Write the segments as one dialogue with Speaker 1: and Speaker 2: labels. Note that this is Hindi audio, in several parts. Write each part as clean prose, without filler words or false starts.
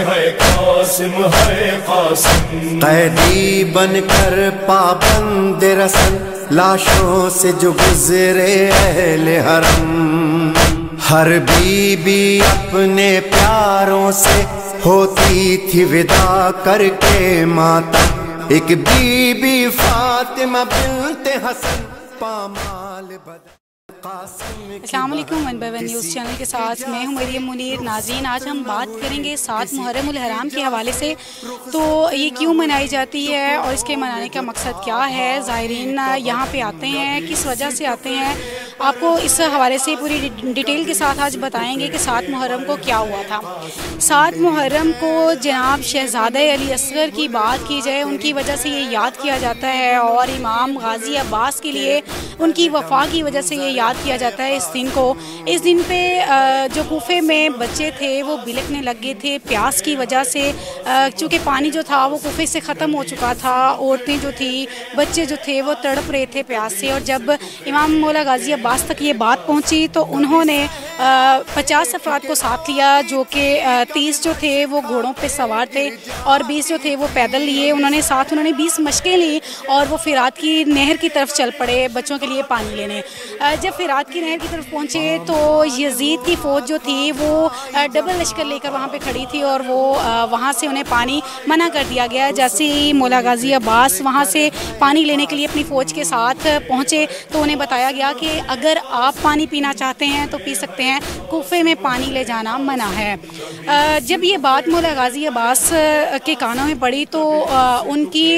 Speaker 1: है कासिम है कासिम।
Speaker 2: कैदी बनकर पाबंद रसन, लाशों से जो गुजरे अहले हरम। हर बीबी अपने प्यारों से होती थी विदा करके मातम। एक बीबी फातिमा बिन्ते हसन पामाल बदन।
Speaker 3: अस्सलाम वालेकुम, one by one news channel के साथ मैं हूं मरियम मुनीर। नाज़रीन, आज हम बात करेंगे 7 मुहर्रम उल हराम के हवाले से। तो ये क्यों मनाई जाती है और इसके मनाने का मकसद क्या है, ज़ायरीन यहाँ पे आते हैं किस वजह से आते हैं, आपको इस हवाले से पूरी डिटेल के साथ आज बताएंगे कि 7 मुहर्रम को क्या हुआ था। 7 मुहर्रम को जनाब शहज़ादा अली असगर की बात की जाए, उनकी वजह से ये याद किया जाता है, और इमाम गाजी अब्बास के लिए उनकी वफ़ा की वजह से ये याद किया जाता है इस दिन को। इस दिन पे जो कूफे में बच्चे थे वो बिलकने लग गए थे प्यास की वजह से, चूँकि पानी जो था वो कूफे से ख़त्म हो चुका था। औरतें जो थी, बच्चे जो थे वो तड़प रहे थे प्यास से। और जब इमाम मौला गाजी अब्बास तक ये बात पहुँची तो उन्होंने 50 अफराद को साथ लिया, जो कि 30 जो थे वो घोड़ों पे सवार थे और 20 जो थे वो पैदल लिए। उन्होंने 20 मशकें ली और वो फिरात की नहर की तरफ चल पड़े बच्चों के लिए पानी लेने। जब फिरात की नहर की तरफ पहुँचे तो यजीद की फ़ौज जो थी वो डबल लश्कर लेकर वहाँ पे खड़ी थी और वो वहाँ से उन्हें पानी मना कर दिया गया। जैसे ही मौला गाजी अब्बास वहाँ से पानी लेने के लिए अपनी फ़ौज के साथ पहुँचे तो उन्हें बताया गया कि अगर आप पानी पीना चाहते हैं तो पी सकते हैं, कूफे में पानी ले जाना मना है। जब ये बात मौला गाजी अब्बास के कानों में पड़ी तो उनकी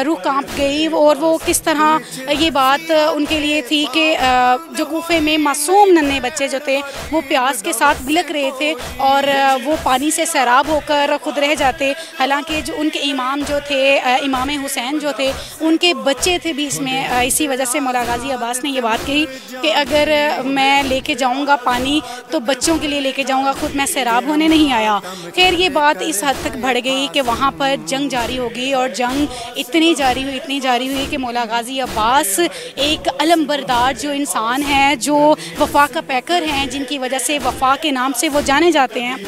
Speaker 3: रूह कांप गई, और वो किस तरह ये बात उनके लिए थी कि जो कूफे में मासूम नन्हे बच्चे जो थे वो प्यास के साथ बिलक रहे थे और वो पानी से सैराब होकर खुद रह जाते। हालांकि जो उनके इमाम जो थे, इमाम हुसैन जो थे, उनके बच्चे थे भी इसमें। इसी वजह से मौला गाजी अब्बास ने ये बात कही कि अगर मैं लेके जाऊंगा पानी तो बच्चों के लिए लेके जाऊंगा, खुद मैं सैराब होने नहीं आया। खैर ये बात इस हद तक बढ़ गई कि वहाँ पर जंग जारी हो गई, और जंग इतनी जारी हुई कि मौला गाजी अब्बास एक अलमबरदार जो इंसान है, जो वफ़ा का पैकर हैं, जिनकी वजह से वफ़ा के नाम से वो जाने जाते हैं,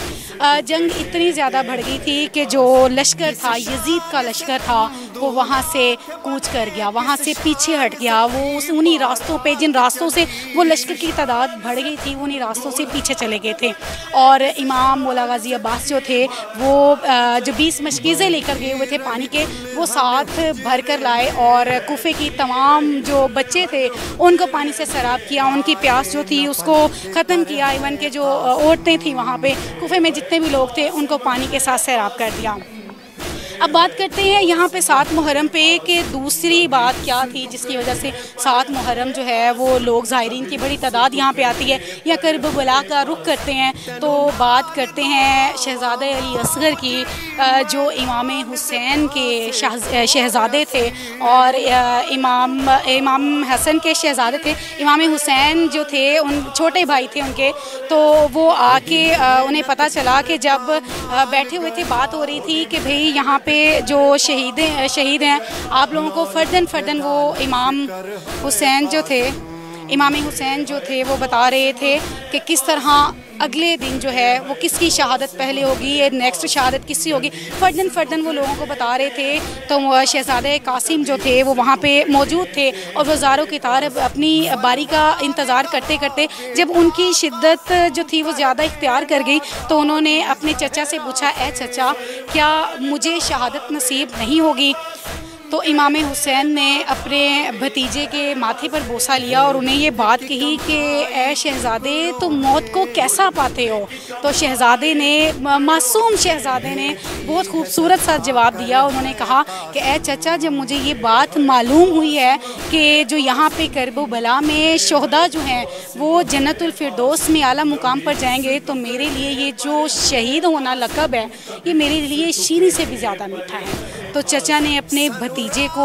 Speaker 3: जंग इतनी ज़्यादा बढ़ गई थी कि जो लश्कर था, यजीद का लश्कर था, वो वहाँ से कूच कर गया, वहाँ से पीछे हट गया। वो उन्हीं रास्तों पे, जिन रास्तों से वो लश्कर की तादाद बढ़ गई थी, उन्हीं रास्तों से पीछे चले गए थे। और इमाम मौला गाजी अब्बास जो थे वो जो 20 मशकीज़ें लेकर गए हुए थे पानी के, वो साथ भर कर लाए और कूफे की तमाम जो बच्चे थे उनको पानी से सैराब किया, उनकी प्यास जो थी उसको ख़त्म किया। इवन के जो औरतें थी वहाँ पे कूफे में जितने भी लोग थे उनको पानी के साथ सैराब कर दिया। अब बात करते हैं यहाँ पे 7 मुहर्रम पे कि दूसरी बात क्या थी जिसकी वजह से 7 मुहर्रम जो है वो लोग, ज़ायरीन की बड़ी तादाद यहाँ पे आती है या करबला का रुख करते हैं। तो बात करते हैं शहज़ादा अली असगर की, जो इमाम हुसैन के शहज़ादे थे और इमाम हसन के शहज़ादे थे। इमाम हुसैन जो थे उन छोटे भाई थे उनके, तो वो आके उन्हें पता चला कि जब बैठे हुए थे बात हो रही थी कि भाई यहाँ पे जो शहीद हैं आप लोगों को फ़र्दन वो इमाम हुसैन जो थे वो बता रहे थे कि किस तरह अगले दिन जो है वो किसकी शहादत पहले होगी, नेक्स्ट शहादत किसकी होगी, फ़र्दन वो लोगों को बता रहे थे। तो शहज़ादे कासिम जो थे वो वहाँ पे मौजूद थे और वो ज़ारों की तार अपनी बारी का इंतज़ार करते करते जब उनकी शिद्दत जो थी वो ज़्यादा इख्तियार कर गई तो उन्होंने अपने चचा से पूछा, ए चचा क्या मुझे शहादत नसीब नहीं होगी? तो इमाम हुसैन ने अपने भतीजे के माथे पर बोसा लिया और उन्हें ये बात कही कि ए शहज़ादे तुम मौत को कैसा पाते हो? तो शहज़ादे ने, मासूम शहज़ादे ने बहुत खूबसूरत सा जवाब दिया। उन्होंने कहा कि ए चचा, जब मुझे ये बात मालूम हुई है कि जो यहाँ पे करबला में शोहदा जो हैं वो जन्नतुल फिरदौस में आला मुकाम पर जाएंगे, तो मेरे लिए ये जो शहीद होना लक़ब है ये मेरे लिए शीरी से भी ज़्यादा मीठा है। तो चचा ने अपने भतीजे को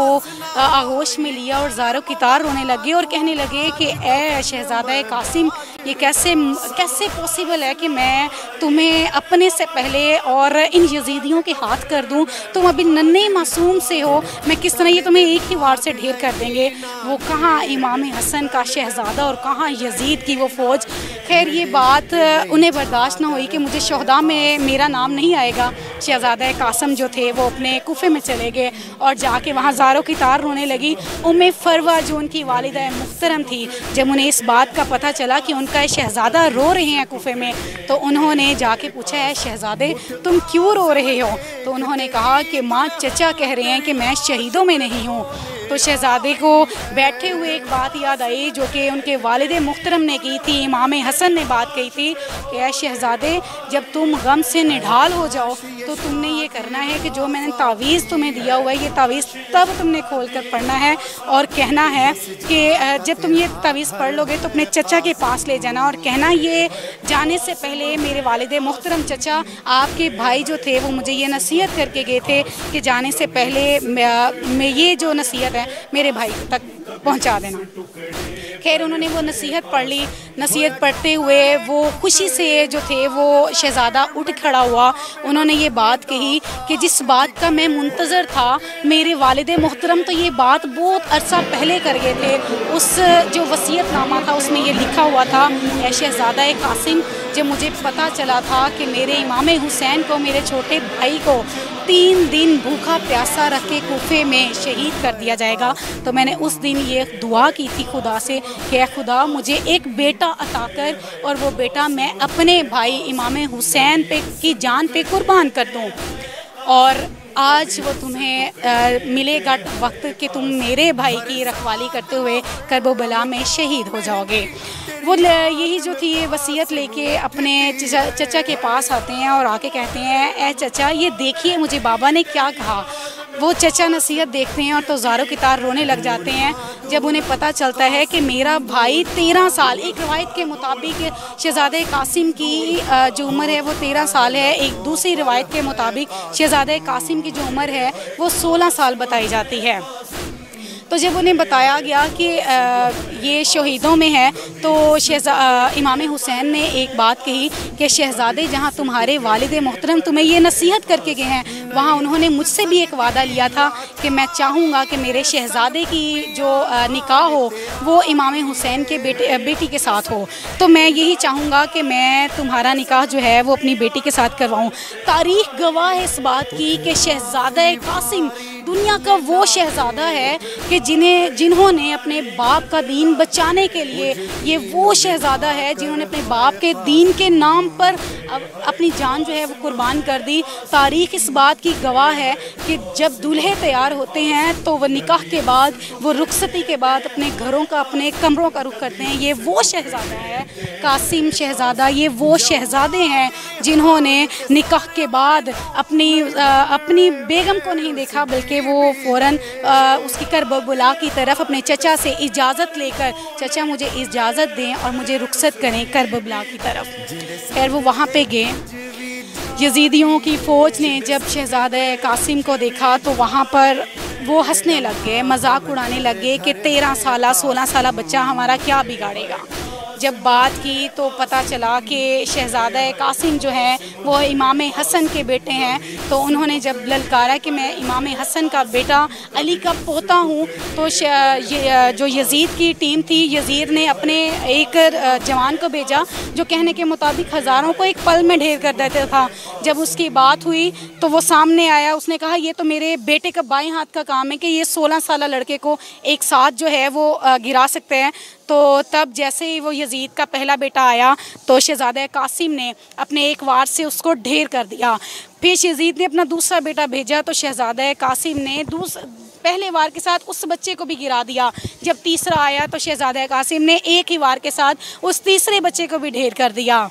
Speaker 3: आगोश में लिया और ज़ारों की तार रोने लगे और कहने लगे कि ए शहज़ादा कासिम, ये कैसे कैसे पॉसिबल है कि मैं तुम्हें अपने से पहले और इन यजीदियों के हाथ कर दूँ, तुम अभी नन्हे मासूम से हो, मैं किस तरह ये तुम्हें एक ही वार से ढेर कर देंगे। वो कहाँ इमाम हसन का शहज़ादा और कहाँ यजीद की वो फ़ौज। खैर ये बात उन्हें बर्दाश्त ना हुई कि मुझे शहदा में मेरा नाम नहीं आएगा। शहज़ादा कासिम जो थे वो अपने कुफे में चले गए और जाके वहाँ ज़ारों की तार रोने लगी। उम्मे फरवा जो उनकी वालिदा मुहतरम थी, जब उन्हें इस बात का पता चला कि उनका शहज़ादा रो रहे हैं कुफे में, तो उन्होंने जाके पूछा है शहज़ादे तुम क्यों रो रहे हो? तो उन्होंने कहा कि माँ चचा कह रहे हैं कि मैं शहीदों में नहीं हूँ। तो शहज़ादे को बैठे हुए एक बात याद आई जो कि उनके वालिद मुहतरम ने की थी। इमाम हसन ने बात कही थी कि ऐ शहज़ादे जब तुम गम से निढाल हो जाओ तो तुमने ये करना है कि जो मैंने तावीज़ तुम्हें दिया हुआ है, ये तावीज़ तब तुमने खोल कर पढ़ना है और कहना है कि जब तुम ये तावीज़ पढ़ लोगे तो अपने चचा के पास ले जाना और कहना ये जाने से पहले मेरे वालिद मुहतरम चचा आपके भाई जो थे वो मुझे ये नसीहत करके गए थे कि जाने से पहले मैं ये जो नसीहत है मेरे भाई तक पहुंचा देना। खैर उन्होंने वो नसीहत पढ़ ली। नसीहत पढ़ते हुए वो खुशी से जो थे वो शहज़ादा उठ खड़ा हुआ। उन्होंने ये बात कही कि जिस बात का मैं मुंतज़र था, मेरे वालिद मुहतरम तो ये बात बहुत अरसा पहले कर गए थे। उस जो वसीयतनामा था उसमें ये लिखा हुआ था, ऐ शहज़ादा कासिम जब मुझे पता चला था कि मेरे इमाम हुसैन को, मेरे छोटे भाई को 3 दिन भूखा प्यासा रख के कूफे में शहीद कर दिया जाएगा, तो मैंने उस दिन ये दुआ की थी खुदा से कि खुदा मुझे एक बेटा अता कर और वो बेटा मैं अपने भाई इमाम हुसैन पे की जान पे कुर्बान कर दूँ। और आज वो तुम्हें मिलेगा वक्त कि तुम मेरे भाई की रखवाली करते हुए करबला में शहीद हो जाओगे। वो यही जो थी ये वसीयत लेके अपने चचा के पास आते हैं और आके कहते हैं ऐ चचा ये देखिए मुझे बाबा ने क्या कहा। वो चचा नसीहत देखते हैं और तो ज़ारों की तार रोने लग जाते हैं जब उन्हें पता चलता है कि मेरा भाई 13 साल, एक रवायत के मुताबिक शहज़ादे कासिम की जो उम्र है वो 13 साल है, एक दूसरी रवायत के मुताबिक शहज़ादे कासिम की जो उम्र है वो 16 साल बताई जाती है। तो जब उन्हें बताया गया कि ये शहीदों में है तो इमाम हुसैन ने एक बात कही कि शहज़ादे जहाँ तुम्हारे वालिद मोहतरम तुम्हें ये नसीहत करके गए हैं, वहाँ उन्होंने मुझसे भी एक वादा लिया था कि मैं चाहूँगा कि मेरे शहज़ादे की जो निकाह हो वो इमाम हुसैन के बेटी के साथ हो। तो मैं यही चाहूँगा कि मैं तुम्हारा निकाह जो है वो अपनी बेटी के साथ करवाऊँ। तारीख़ गवाह है इस बात की कि शहज़ादा कासिम दुनिया का वो शहज़ादा है कि जिन्होंने अपने बाप का दीन बचाने के लिए, ये वो शहज़ादा है जिन्होंने अपने बाप के दीन के नाम पर अपनी जान जो है वो कुर्बान कर दी। तारीख़ इस बात की गवाह है कि जब दूल्हे तैयार होते हैं तो वह निकाह के बाद, वो रुखसती के बाद अपने घरों का, अपने कमरों का रुख करते हैं। ये वो शहज़ादा है कासिम शहज़ादा, ये वो शहज़ादे हैं जिन्होंने निकाह के बाद अपनी बेगम को नहीं देखा बल्कि वो फ़ौरन उसकी करबला की तरफ अपने चचा से इजाज़त लेकर, चचा मुझे इजाज़त दें और मुझे रुखसत करें करबला की तरफ। खैर वो वहाँ पे गए। यजीदियों की फ़ौज ने जब शहज़ादा कासिम को देखा तो वहाँ पर वो हंसने लग गए, मजाक उड़ाने लग गए कि 13 साल 16 साल बच्चा हमारा क्या बिगाड़ेगा। जब बात की तो पता चला कि शहज़ादा कासिम जो हैं वो इमाम हसन के बेटे हैं। तो उन्होंने जब ललकारा कि मैं इमाम हसन का बेटा अली का पोता हूँ, तो जो यजीद की टीम थी, यजीद ने अपने एक जवान को भेजा जो कहने के मुताबिक हज़ारों को एक पल में ढेर कर देता था। जब उसकी बात हुई तो वो सामने आया, उसने कहा ये तो मेरे बेटे का बाएं हाथ का काम है कि ये 16 साल लड़के को एक साथ जो है वो गिरा सकते हैं। तो तब जैसे ही वो यजीद का पहला बेटा आया तो शहज़ादा कासिम ने अपने एक वार से उसको ढेर कर दिया। फिर यजीद ने अपना दूसरा बेटा भेजा तो शहज़ादा कासिम ने पहले वार के साथ उस बच्चे को भी गिरा दिया। जब तीसरा आया तो शहज़ादा कासिम ने एक ही वार के साथ उस तीसरे बच्चे को भी ढेर कर दिया।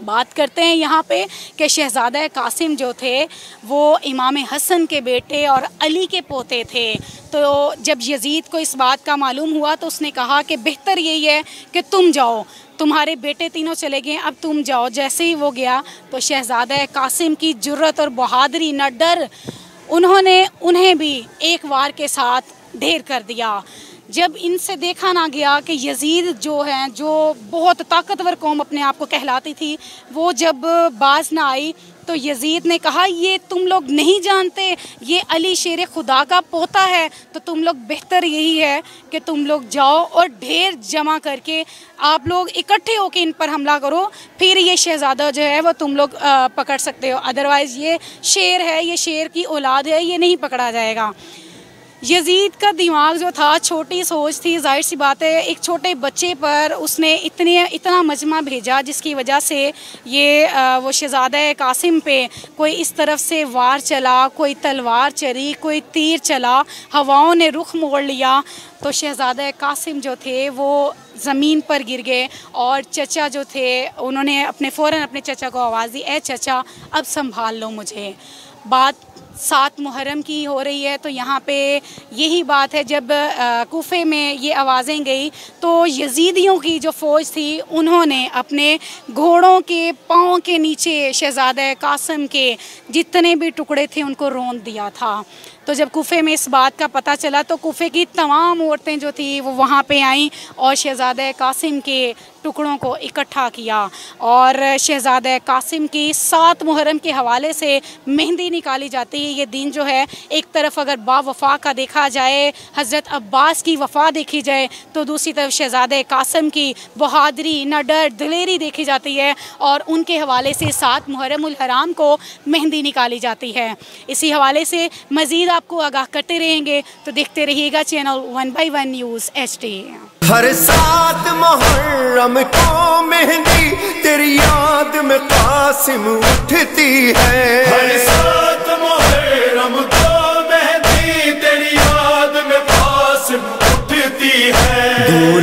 Speaker 3: बात करते हैं यहाँ पे कि शहज़ादा कासिम जो थे वो इमाम हसन के बेटे और अली के पोते थे। तो जब यजीद को इस बात का मालूम हुआ तो उसने कहा कि बेहतर यही है कि तुम जाओ, तुम्हारे बेटे तीनों चले गए, अब तुम जाओ। जैसे ही वो गया तो शहज़ादा कासिम की जुर्रत और बहादुरी न डर, उन्हें भी एक वार के साथ ढेर कर दिया। जब इनसे देखा ना गया कि यजीद जो हैं, जो बहुत ताकतवर कौम अपने आप को कहलाती थी, वो जब बाज ना आई तो यजीद ने कहा ये तुम लोग नहीं जानते ये अली शेर खुदा का पोता है, तो तुम लोग बेहतर यही है कि तुम लोग जाओ और ढेर जमा करके आप लोग इकट्ठे होकर इन पर हमला करो, फिर ये शहज़ादा जो है वो तुम लोग पकड़ सकते हो, अदरवाइज़ ये शेर है, ये शेर की औलाद है, ये नहीं पकड़ा जाएगा। यजीद का दिमाग जो था, छोटी सोच थी, जाहिर सी बात है एक छोटे बच्चे पर उसने इतना मजमा भेजा जिसकी वजह से ये वो शहज़ादा कासिम पे कोई इस तरफ से वार चला, कोई तलवार चली, कोई तीर चला, हवाओं ने रुख मोड़ लिया, तो शहज़ादा कासिम जो थे वो ज़मीन पर गिर गए। और चचा जो थे उन्होंने फ़ौरन अपने चचा को आवाज़ दी, ए चचा अब संभाल लो मुझे। बात 7 मुहर्रम की हो रही है, तो यहाँ पे यही बात है, जब कूफे में ये आवाज़ें गई तो यजीदियों की जो फ़ौज थी उन्होंने अपने घोड़ों के पाँव के नीचे शहज़ादा कासिम के जितने भी टुकड़े थे उनको रौंद दिया था। तो जब कूफे में इस बात का पता चला तो कूफे की तमाम औरतें जो थी वो वहाँ पे आईं और शहज़ादा कासिम के टुकड़ों को इकट्ठा किया। और शहज़ादा कासिम की 7 मुहर्रम के हवाले से मेहंदी निकाली जाती है। ये दिन जो है, एक तरफ अगर बावफ़ा का देखा जाए, हज़रत अब्बास की वफ़ा देखी जाए, तो दूसरी तरफ शहज़ादा कासिम की बहादरी, नडर, दिलेरी देखी जाती है और उनके हवाले से 7 मुहर्रम उल हराम को मेहंदी निकाली जाती है। इसी हवाले से मज़ीद आपको आगाह करते रहेंगे, तो देखते रहिएगा चैनल 1/1 न्यूज़ HD।
Speaker 2: हर 7 मुहर्रम को मेहंदी तेरी याद में कासिम उठती है,
Speaker 1: हर 7 मुहर्रम को मेहंदी तेरी याद में कासिम उठती है।